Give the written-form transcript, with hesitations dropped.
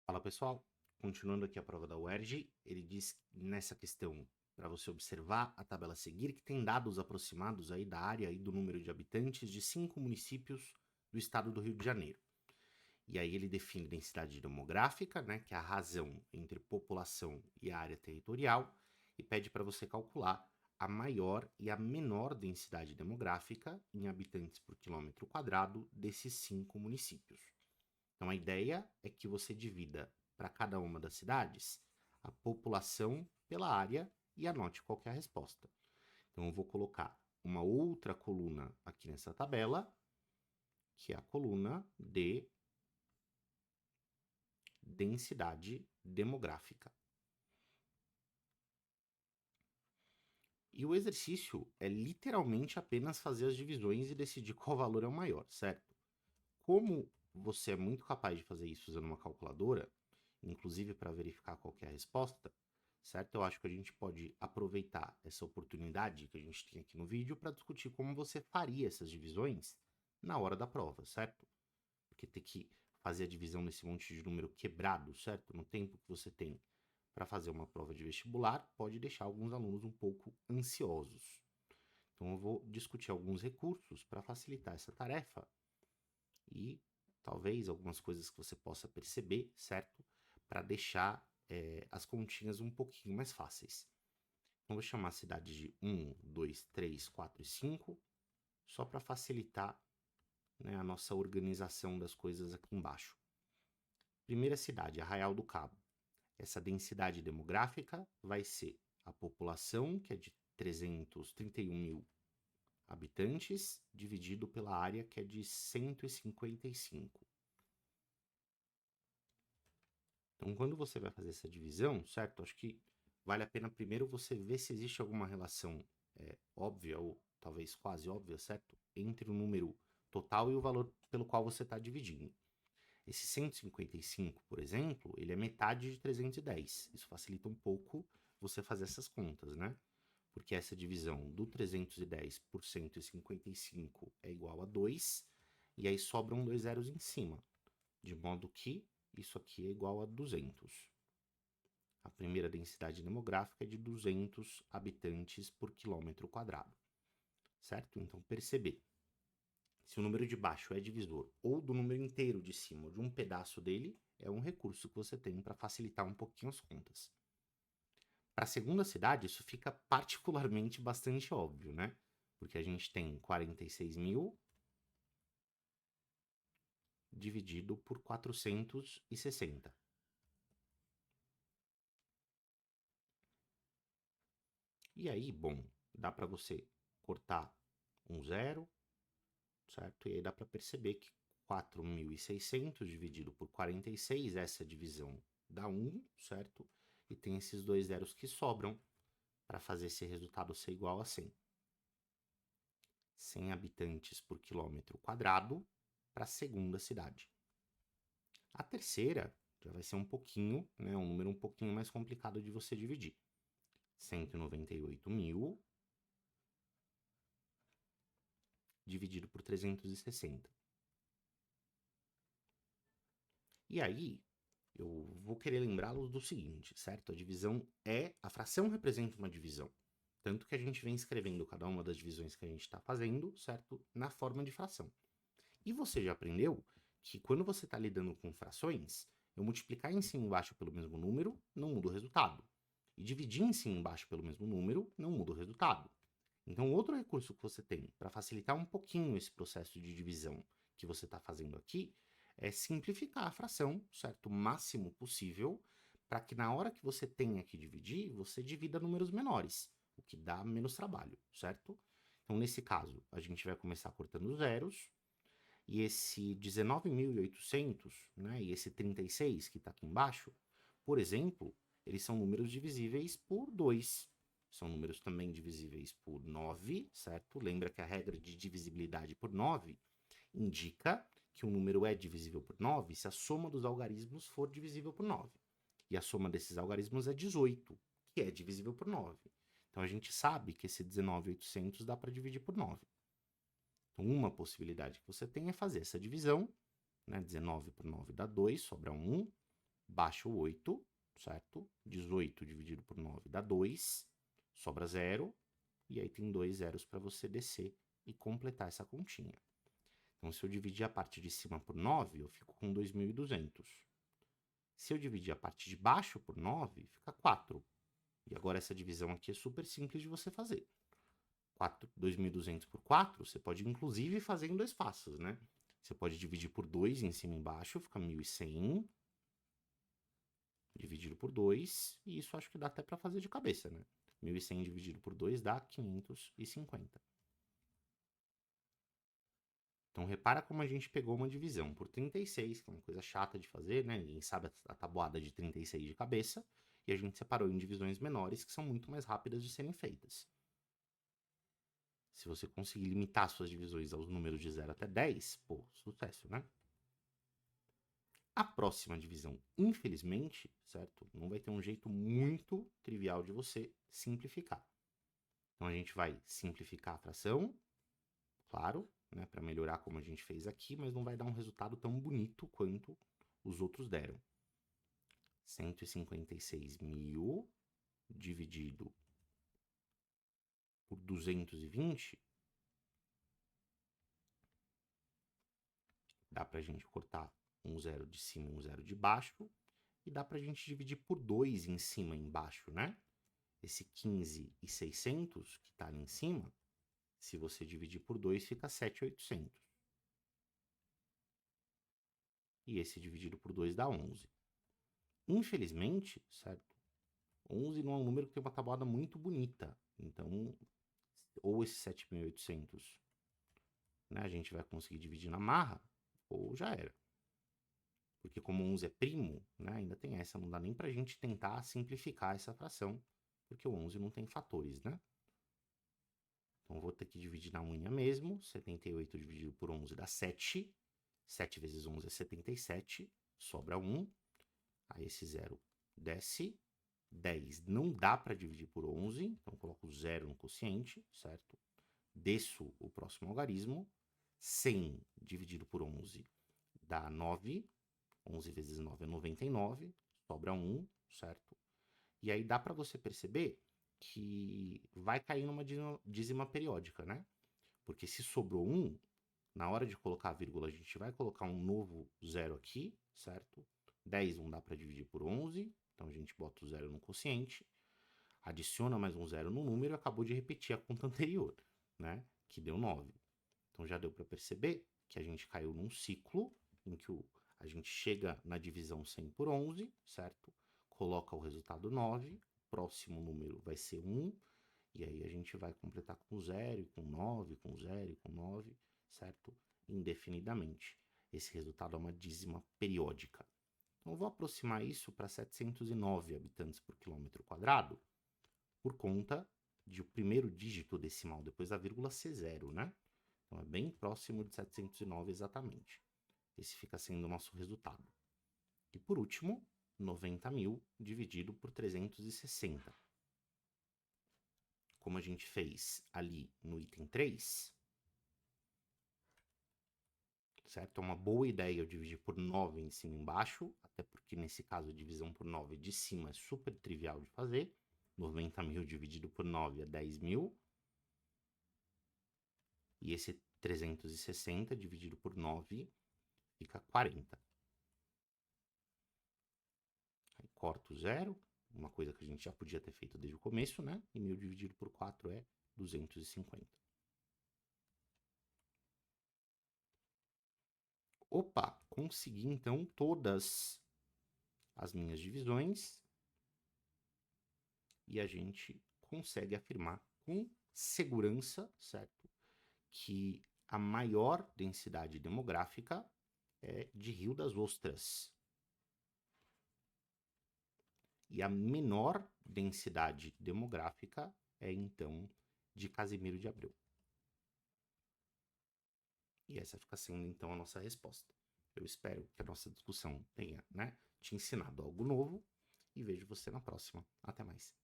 Fala pessoal, continuando aqui a prova da UERJ, ele diz nessa questão para você observar a tabela a seguir que tem dados aproximados aí da área e do número de habitantes de 5 municípios do estado do Rio de Janeiro. E aí ele define densidade demográfica, né, que é a razão entre população e área territorial, e pede para você calcular a maior e a menor densidade demográfica em habitantes por quilômetro quadrado desses 5 municípios. Então a ideia é que você divida para cada uma das cidades a população pela área e anote qual que é a resposta. Então eu vou colocar uma outra coluna aqui nessa tabela, que é a coluna de densidade demográfica. E o exercício é literalmente apenas fazer as divisões e decidir qual valor é o maior, certo? Como você é muito capaz de fazer isso usando uma calculadora, inclusive para verificar qual que é a resposta, certo? Eu acho que a gente pode aproveitar essa oportunidade que a gente tem aqui no vídeo para discutir como você faria essas divisões na hora da prova, certo? Porque ter que fazer a divisão nesse monte de número quebrado, certo? No tempo que você tem para fazer uma prova de vestibular, pode deixar alguns alunos um pouco ansiosos. Então eu vou discutir alguns recursos para facilitar essa tarefa e talvez algumas coisas que você possa perceber, certo? Para deixar as continhas um pouquinho mais fáceis. Então, vou chamar a cidade de 1, 2, 3, 4 e 5, só para facilitar, né, a nossa organização das coisas aqui embaixo. Primeira cidade, Arraial do Cabo. Essa densidade demográfica vai ser a população, que é de 331 mil habitantes, dividido pela área, que é de 155. Então, quando você vai fazer essa divisão, certo? Acho que vale a pena primeiro você ver se existe alguma relação óbvia ou talvez quase óbvia, certo? Entre o número total e o valor pelo qual você está dividindo. Esse 155, por exemplo, ele é metade de 310. Isso facilita um pouco você fazer essas contas, né? Porque essa divisão do 310 por 155 é igual a 2, e aí sobram dois zeros em cima, de modo que isso aqui é igual a 200. A primeira densidade demográfica é de 200 habitantes por quilômetro quadrado, certo? Então, perceber se o número de baixo é divisor ou do número inteiro de cima ou de um pedaço dele é um recurso que você tem para facilitar um pouquinho as contas. Para a segunda cidade, isso fica particularmente bastante óbvio, né? Porque a gente tem 46 mil dividido por 460. E aí, bom, dá para você cortar um zero, certo? E aí dá para perceber que 4.600 dividido por 46, essa divisão dá 1, certo? E tem esses dois zeros que sobram para fazer esse resultado ser igual a 100. 100 habitantes por quilômetro quadrado para a segunda cidade. A terceira já vai ser um pouquinho, né, um número um pouquinho mais complicado de você dividir. 198 mil dividido por 360. E aí, eu vou querer lembrá-los do seguinte, certo? A divisão a fração representa uma divisão. Tanto que a gente vem escrevendo cada uma das divisões que a gente está fazendo, certo? Na forma de fração. E você já aprendeu que quando você está lidando com frações, eu multiplicar em cima e embaixo pelo mesmo número não muda o resultado. E dividir em cima e embaixo pelo mesmo número não muda o resultado. Então, outro recurso que você tem para facilitar um pouquinho esse processo de divisão que você está fazendo aqui é simplificar a fração, certo? O máximo possível, para que na hora que você tenha que dividir, você divida números menores, o que dá menos trabalho, certo? Então, nesse caso, a gente vai começar cortando zeros, e esse 19.800, né, e esse 36 que está aqui embaixo, por exemplo, eles são números divisíveis por 2. São números também divisíveis por 9, certo? Lembra que a regra de divisibilidade por 9 indica que um número é divisível por 9 se a soma dos algarismos for divisível por 9. E a soma desses algarismos é 18, que é divisível por 9. Então a gente sabe que esse 19.800 dá para dividir por 9. Então, uma possibilidade que você tem é fazer essa divisão, né? 19 por 9 dá 2, sobra 1. baixa o 8, certo? 18 dividido por 9 dá 2, sobra 0, e aí tem 2 zeros para você descer e completar essa continha. Então, se eu dividir a parte de cima por 9, eu fico com 2.200. Se eu dividir a parte de baixo por 9, fica 4. E agora essa divisão aqui é super simples de você fazer. 2.200 por 4, você pode inclusive fazer em 2 passos, né? Você pode dividir por 2 em cima e embaixo, fica 1.100. Dividido por 2, e isso acho que dá até para fazer de cabeça, né? 1.100 dividido por 2 dá 550. Então, repara como a gente pegou uma divisão por 36, que é uma coisa chata de fazer, né? Ninguém sabe a tabuada de 36 de cabeça, e a gente separou em divisões menores, que são muito mais rápidas de serem feitas. Se você conseguir limitar suas divisões aos números de 0 até 10, pô, sucesso, né? A próxima divisão, infelizmente, certo? Não vai ter um jeito muito trivial de você simplificar. Então, a gente vai simplificar a fração, claro, né, para melhorar como a gente fez aqui, mas não vai dar um resultado tão bonito quanto os outros deram. 156.000 dividido por 220, dá para a gente cortar um zero de cima e um zero de baixo, e dá para a gente dividir por 2 em cima e embaixo, né? Esse 15.600 que está ali em cima, se você dividir por 2, fica 7.800. E esse dividido por 2 dá 11. Infelizmente, certo? 11 não é um número que tem uma tabuada muito bonita. Então, ou esse 7.800, né, a gente vai conseguir dividir na marra, ou já era. Porque como 11 é primo, né, ainda tem essa, não dá nem pra gente tentar simplificar essa fração, porque o 11 não tem fatores, né? Então, vou ter que dividir na unha mesmo. 78 dividido por 11 dá 7. 7 vezes 11 é 77. Sobra 1. Aí esse 0 desce. 10 não dá para dividir por 11. Então, coloco 0 no quociente, certo? Desço o próximo algarismo. 100 dividido por 11 dá 9. 11 vezes 9 é 99. Sobra 1, certo? E aí dá para você perceber que vai cair numa dízima periódica, né? Porque se sobrou 1, na hora de colocar a vírgula, a gente vai colocar um novo zero aqui, certo? 10 não dá para dividir por 11, então a gente bota o zero no quociente, adiciona mais um zero no número e acabou de repetir a conta anterior, né? Que deu 9. Então já deu para perceber que a gente caiu num ciclo em que a gente chega na divisão 100 por 11, certo? Coloca o resultado 9, o próximo número vai ser 1, e aí a gente vai completar com 0, com 9, com 0, com 9, certo? Indefinidamente. Esse resultado é uma dízima periódica. Então, eu vou aproximar isso para 709 habitantes por quilômetro quadrado, por conta de o primeiro dígito decimal depois da vírgula ser 0, né? Então, é bem próximo de 709 exatamente. Esse fica sendo o nosso resultado. E por último, 90.000 dividido por 360. Como a gente fez ali no item 3, certo? É uma boa ideia eu dividir por 9 em cima e embaixo, até porque nesse caso a divisão por 9 de cima é super trivial de fazer. 90.000 dividido por 9 é 10.000. E esse 360 dividido por 9 fica 40. Aí corto o zero, uma coisa que a gente já podia ter feito desde o começo, né? E 1.000 dividido por 4 é 250. Opa, consegui então todas as minhas divisões e a gente consegue afirmar com segurança, certo, que a maior densidade demográfica é de Rio das Ostras. E a menor densidade demográfica é, então, de Casimiro de Abreu. E essa fica sendo, então, a nossa resposta. Eu espero que a nossa discussão tenha, né, te ensinado algo novo e vejo você na próxima. Até mais.